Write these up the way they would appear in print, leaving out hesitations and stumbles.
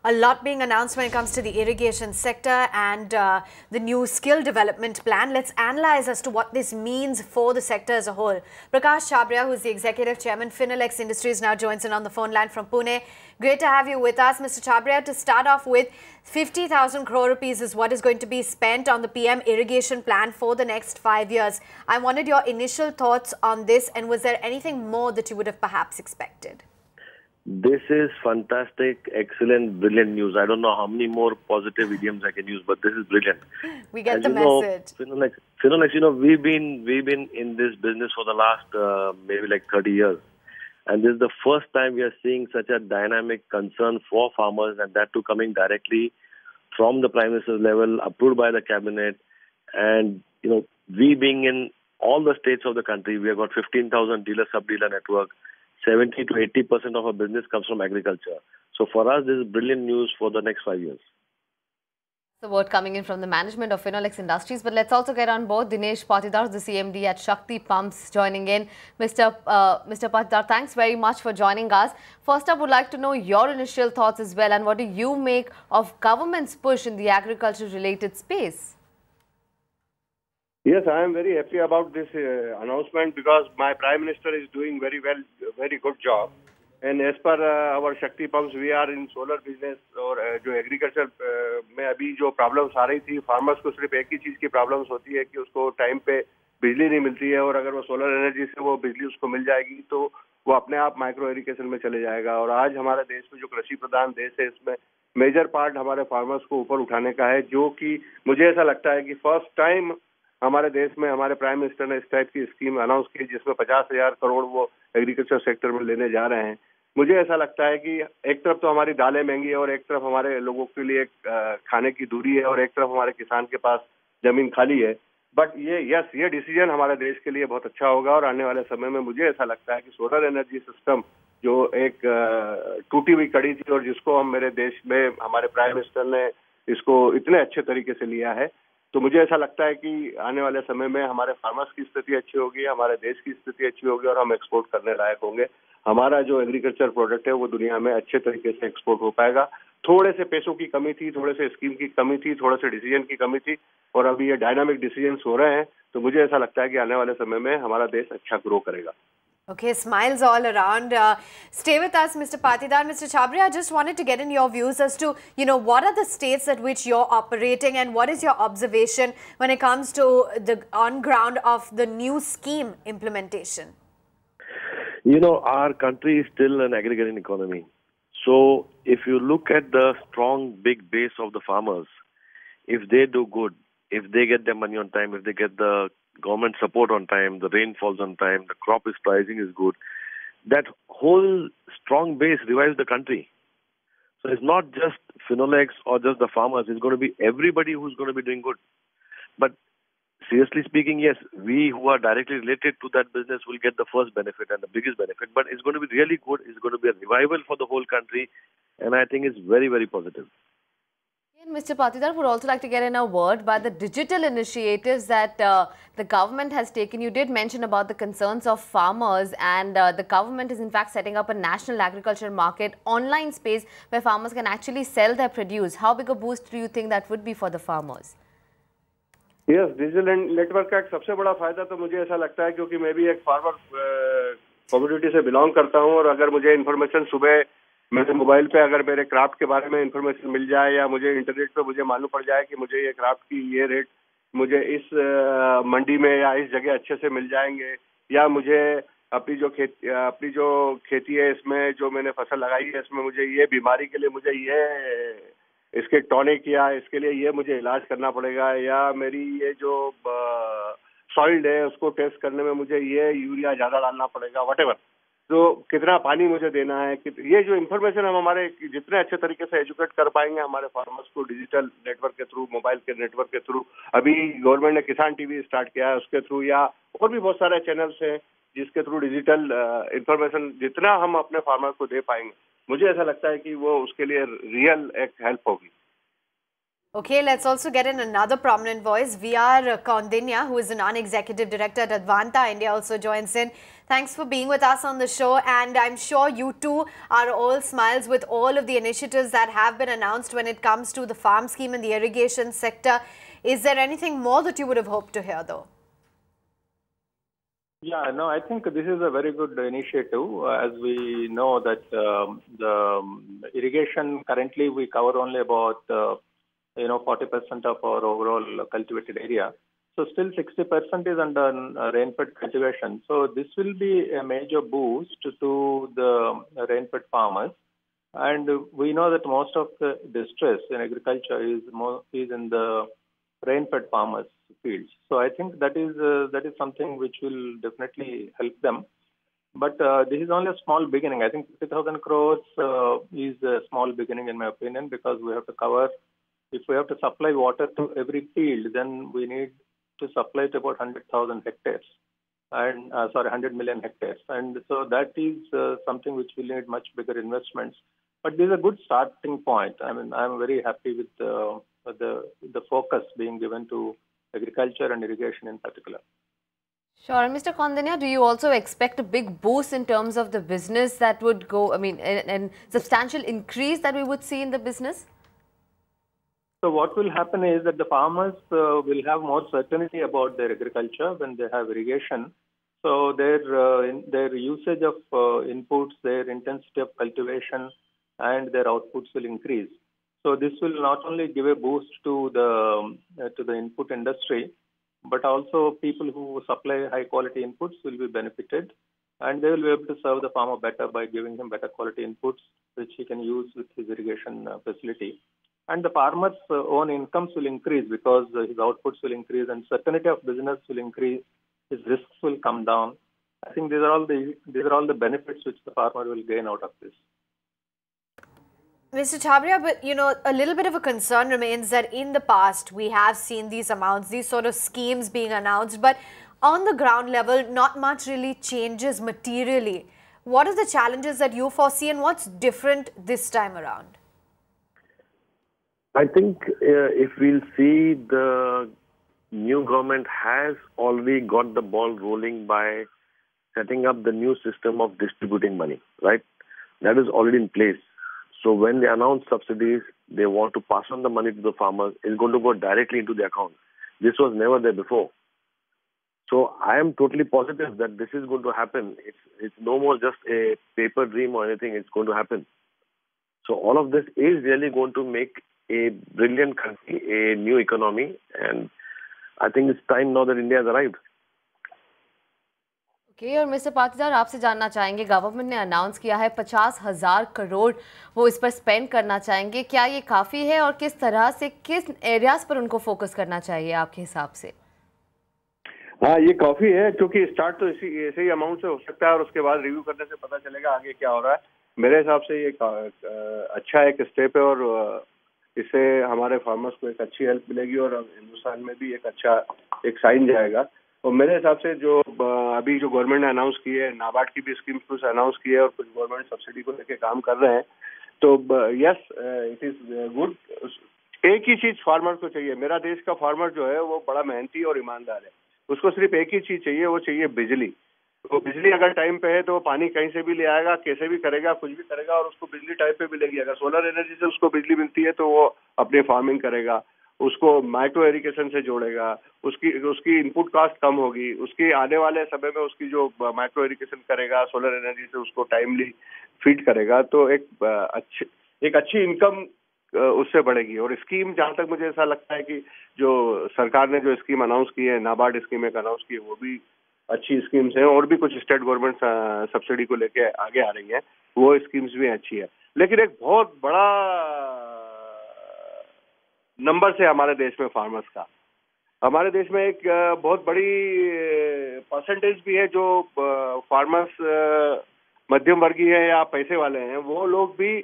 A lot being announced when it comes to the irrigation sector and the new skill development plan. Let's analyze as to what this means for the sector as a whole. Prakash Chhabria, who is the Executive Chairman, Finolex Industries, now joins in on the phone line from Pune. Great to have you with us, Mr. Chhabria. To start off with, 50,000 crore rupees is what is going to be spent on the PM irrigation plan for the next 5 years. I wanted your initial thoughts on this, and was there anything more that you would have perhaps expected? This is fantastic, excellent, brilliant news. I don't know how many more positive idioms I can use, but this is brilliant. We get the message. Finolex, we've been in this business for the last maybe like 30 years. And this is the first time we are seeing such a dynamic concern for farmers, and that too coming directly from the Prime Minister's level, approved by the cabinet. And, we being in all the states of the country, we have got 15,000 dealer, sub-dealer network. 70 to 80% of our business comes from agriculture. So for us, this is brilliant news for the next 5 years. The word coming in from the management of Finolex Industries, but let's also get on board Dinesh Patidar, the CMD at Shakti Pumps, joining in. Mr. Patidar, thanks very much for joining us. First up, would like to know your initial thoughts as well, and what do you make of government's push in the agriculture-related space? Yes, I am very happy about this announcement because my Prime Minister is doing very good job. And as per our Shakti Pumps, we are in solar business और जो agriculture में अभी जो problems आ रही थी, farmers को सिर्फ एक ही चीज की प्रॉब्लम्स होती है कि उसको टाइम पे बिजली नहीं मिलती है, और अगर वो सोलर एनर्जी से वो बिजली उसको मिल जाएगी तो वो अपने आप माइक्रो इरिगेशन में चले जाएगा। और आज हमारे देश में जो कृषि प्रधान देश है, इसमें मेजर पार्ट हमारे फार्मर्स को ऊपर उठाने का है, जो कि मुझे ऐसा लगता है कि फर्स्ट टाइम हमारे देश में हमारे प्राइम मिनिस्टर ने इस टाइप की स्कीम अनाउंस की जिसमें 50,000 करोड़ वो एग्रीकल्चर सेक्टर में लेने जा रहे हैं। मुझे ऐसा लगता है कि एक तरफ तो हमारी दालें महंगी है और एक तरफ हमारे लोगों के लिए खाने की दूरी है और एक तरफ हमारे किसान के पास जमीन खाली है। बट ये डिसीजन हमारे देश के लिए बहुत अच्छा होगा और आने वाले समय में मुझे ऐसा लगता है कि सोलर एनर्जी सिस्टम जो एक टूटी हुई कड़ी थी और जिसको हम मेरे देश में हमारे प्राइम मिनिस्टर ने इसको इतने अच्छे तरीके से लिया है, तो मुझे ऐसा लगता है कि आने वाले समय में हमारे फार्मर्स की स्थिति अच्छी होगी, हमारे देश की स्थिति अच्छी होगी और हम एक्सपोर्ट करने लायक होंगे। हमारा जो एग्रीकल्चर प्रोडक्ट है वो दुनिया में अच्छे तरीके से एक्सपोर्ट हो पाएगा। थोड़े से पैसों की कमी थी, थोड़े से स्कीम की कमी थी, थोड़े से डिसीजन की कमी थी, और अभी ये डायनामिक डिसीजन हो रहे हैं, तो मुझे ऐसा लगता है कि आने वाले समय में हमारा देश अच्छा ग्रो करेगा। Okay, smiles all around. Stay with us, Mr. Patidar. Mr. Chhabria, I just wanted to get in your views as to, what are the states at which you're operating and what is your observation when it comes to the on-ground of the new scheme implementation? Our country is still an agrarian economy. So if you look at the strong, big base of the farmers, if they do good, if they get their money on time, if they get the government support on time, the rain falls on time, the crop is pricing is good, that whole strong base revives the country. So it's not just Finolex or just the farmers, it's going to be everybody who's going to be doing good. But seriously speaking, yes, we who are directly related to that business will get the first benefit and the biggest benefit, but it's going to be really good, it's going to be a revival for the whole country, and I think it's very, very positive. Mr. Patidar, would also like to get in a word by the digital initiatives that the government has taken. You did mention about the concerns of farmers, and the government is in fact setting up a national agriculture market online space where farmers can actually sell their produce. How big a boost do you think that would be for the farmers? Yes, digital network का एक सबसे बड़ा फायदा तो मुझे ऐसा लगता है, क्योंकि मैं भी एक फार्मर कम्युनिटी से बिलोंग करता हूं, और अगर मुझे इन्फॉर्मेशन सुबह मेरे मोबाइल पे अगर मेरे क्राफ्ट के बारे में इन्फॉर्मेशन मिल जाए, या मुझे इंटरनेट पे मुझे मालूम पड़ जाए कि मुझे ये क्राफ्ट की ये रेट मुझे इस मंडी में या इस जगह अच्छे से मिल जाएंगे, या मुझे अपनी जो खेती है इसमें जो मैंने फसल लगाई है इसमें मुझे ये बीमारी के लिए मुझे ये इसके टॉनिक या इसके लिए ये मुझे इलाज करना पड़ेगा, या मेरी ये जो सॉइल्ड है उसको टेस्ट करने में मुझे ये यूरिया ज्यादा डालना पड़ेगा, व्हाटएवर, तो कितना पानी मुझे देना है, ये जो इन्फॉर्मेशन हम हमारे जितने अच्छे तरीके से एजुकेट कर पाएंगे हमारे फार्मर्स को डिजिटल नेटवर्क के थ्रू, मोबाइल के नेटवर्क के थ्रू, अभी गवर्नमेंट ने किसान टीवी स्टार्ट किया है उसके थ्रू, या और भी बहुत सारे चैनल्स हैं जिसके थ्रू डिजिटल इन्फॉर्मेशन जितना हम अपने फार्मर को दे पाएंगे, मुझे ऐसा लगता है कि वो उसके लिए रियल एक हेल्प होगी। Okay, let's also get in another prominent voice. VR Kaundinya, who is a non-executive director at Advanta India, also joins in. Thanks for being with us on the show, and I'm sure you too are all smiles with all of the initiatives that have been announced when it comes to the farm scheme and the irrigation sector. Is there anything more that you would have hoped to hear, though? Yeah, no, I think this is a very good initiative. As we know that the irrigation currently we cover only about 40% of our overall cultivated area. So still 60% is under rainfed cultivation. So this will be a major boost to the rainfed farmers. And we know that most of the distress in agriculture is in the rainfed farmers' fields. So I think that is something which will definitely help them. But this is only a small beginning. I think 50,000 crores is a small beginning in my opinion, because we have to cover. If we have to supply water to every field, then we need to supply to about 100,000 hectares, and 100 million hectares. And so that is something which will need much bigger investments. But this is a good starting point. I mean, I'm very happy with the focus being given to agriculture and irrigation in particular. Sure. And Mr. Kaundinya, do you also expect a big boost in terms of the business that would go, and substantial increase that we would see in the business? So what will happen is that the farmers will have more certainty about their agriculture when they have irrigation. So their usage of inputs, their intensity of cultivation, and their outputs will increase. So this will not only give a boost to the input industry, but also people who supply high quality inputs will be benefited, and they will be able to serve the farmer better by giving him better quality inputs, which he can use with his irrigation facility. And the farmer's own incomes will increase because his outputs will increase, and certainty of business will increase. His risks will come down. I think these are all the benefits which the farmer will gain out of this. Mr. Chhabria, but a little bit of a concern remains that in the past we have seen these amounts, these sort of schemes being announced, but on the ground level, not much really changes materially. What are the challenges that you foresee, and what's different this time around? I think if we'll see, the new government has already got the ball rolling by setting up the new system of distributing money, right? That is already in place. So when they announce subsidies, they want to pass on the money to the farmers. It's going to go directly into their account. This was never there before. So I am totally positive that this is going to happen. It's no more just a paper dream or anything. It's going to happen. So all of this is really going to make a brilliant country, a new economy, and I think it's time now that India has arrived. और mister Patidar, आपसे जानना चाहेंगे, government ने announce किया है 50,000 करोड़ वो इस पर स्पेंड करना चाहेंगे, क्या ये काफ़ी है और किस तरह से, किस एरियाज पर उनको फोकस करना चाहिए आपके हिसाब से? हाँ, ये काफ़ी है, क्योंकि स्टार्ट तो ऐसे ही अमाउंट से हो सकता है और उसके बाद रिव्यू करने से पता चलेगा आगे क्या हो रहा है। मेरे हिसाब से ये अच्छा एक स्टेप है और इससे हमारे फार्मर्स को एक अच्छी हेल्प मिलेगी और हिंदुस्तान में भी एक अच्छा एक साइन जाएगा। और मेरे हिसाब से जो अभी जो गवर्नमेंट ने अनाउंस की है, नाबार्ड की भी स्कीम कुछ अनाउंस की है और कुछ गवर्नमेंट सब्सिडी को लेके काम कर रहे हैं, तो यस, इट इज गुड। एक ही चीज फार्मर को चाहिए। मेरा देश का फार्मर जो है वो बड़ा मेहनती और ईमानदार है। उसको सिर्फ एक ही चीज चाहिए, वो चाहिए बिजली। तो बिजली अगर टाइम पे है तो पानी कहीं से भी ले आएगा, कैसे भी करेगा, कुछ भी करेगा और उसको बिजली टाइम पे मिलेगी। अगर सोलर एनर्जी से उसको बिजली मिलती है तो वो अपनी फार्मिंग करेगा, उसको माइक्रो इरिगेशन से जोड़ेगा, उसकी इनपुट कॉस्ट कम होगी, उसकी आने वाले समय में उसकी जो माइक्रो इरिगेशन करेगा सोलर एनर्जी से उसको टाइमली फीड करेगा, तो एक अच्छी इनकम उससे बढ़ेगी। और स्कीम, जहां तक मुझे ऐसा लगता है कि जो सरकार ने जो स्कीम अनाउंस की है, नाबार्ड स्कीम एक अनाउंस की है, वो भी अच्छी स्कीम्स हैं और भी कुछ स्टेट गवर्नमेंट सब्सिडी को लेके आगे आ रही है, वो स्कीम्स भी अच्छी है। लेकिन एक बहुत बड़ा नंबर से हमारे देश में फार्मर्स का, हमारे देश में एक बहुत बड़ी परसेंटेज भी है जो फार्मर्स मध्यम वर्गीय है या पैसे वाले हैं, वो लोग भी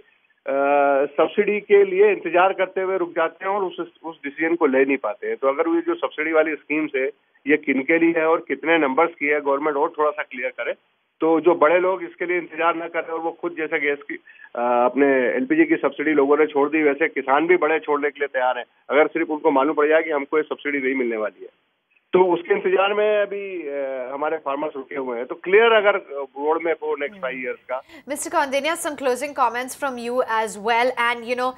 सब्सिडी के लिए इंतजार करते हुए रुक जाते हैं और उस डिसीजन को ले नहीं पाते हैं। तो अगर ये जो सब्सिडी वाली स्कीम्स है ये किन के लिए है और कितने नंबर्स की है, गवर्नमेंट और थोड़ा सा क्लियर करे तो जो बड़े लोग इसके लिए इंतजार न कर रहे और वो खुद जैसे गैस की अपने एलपीजी की सब्सिडी लोगों ने छोड़ दी, वैसे किसान भी बड़े छोड़ने के लिए तैयार हैं अगर सिर्फ उनको मालूम पड़ जाए कि हमको ये सब्सिडी नहीं मिलने वाली है। तो उसके इंतजार में अभी हमारे फार्मर्स रुके हुए हैं। तो क्लियर अगर रोड मैप हो नेक्स्ट 5 years का। Mr. Kaundinya, some closing comments from you as well, and you know,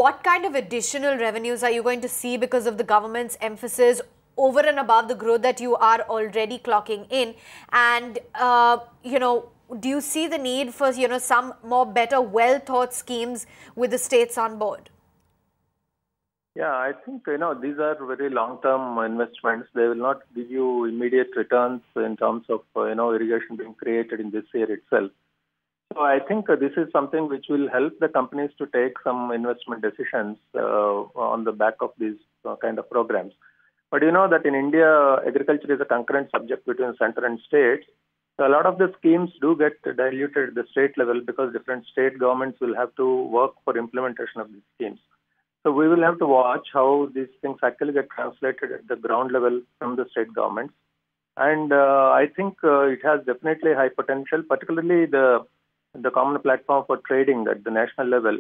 what kind of additional revenues are you going to see because of the government's emphasis over and above the growth that you are already clocking in? And you know, do you see the need for, you know, some more better, well thought schemes with the states on board? Yeah, I think, you know, these are very long-term investments. They will not give you immediate returns in terms of, you know, irrigation being created in this year itself. So I think this is something which will help the companies to take some investment decisions on the back of these kind of programs. But you know that in India, agriculture is a concurrent subject between center and states. So a lot of the schemes do get diluted at the state level because different state governments will have to work for implementation of these schemes. So we will have to watch how these things actually get translated at the ground level from the state governments. And I think it has definitely high potential, particularly the common platform for trading at the national level.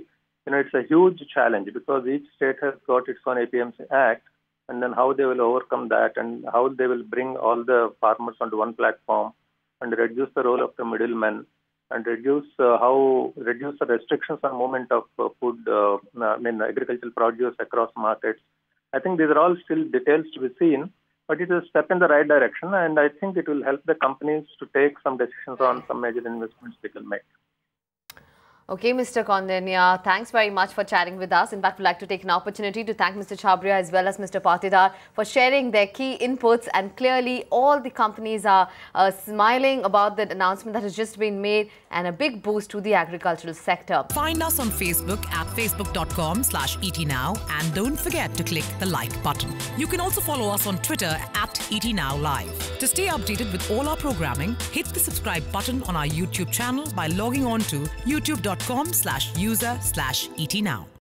You know, it's a huge challenge because each state has got its own APMC Act, and then how they will overcome that and how they will bring all the farmers onto one platform and reduce the role of the middlemen and reduce the restrictions on movement of food, agricultural produce across markets. I think these are all still details to be seen, but it is a step in the right direction, and I think it will help the companies to take some decisions on some major investments they can make. Okay, Mr. Kaundinya, thanks very much for chatting with us. In fact, we'd like to take an opportunity to thank Mr. Chhabria as well as Mr. Patidar for sharing their key inputs, and clearly all the companies are smiling about the announcement that has just been made and a big boost to the agricultural sector. Find us on Facebook at facebook.com/ETNow and don't forget to click the like button. You can also follow us on Twitter at ETNowLive. To stay updated with all our programming, hit the subscribe button on our YouTube channel by logging on to youtube.com/user/ETNow.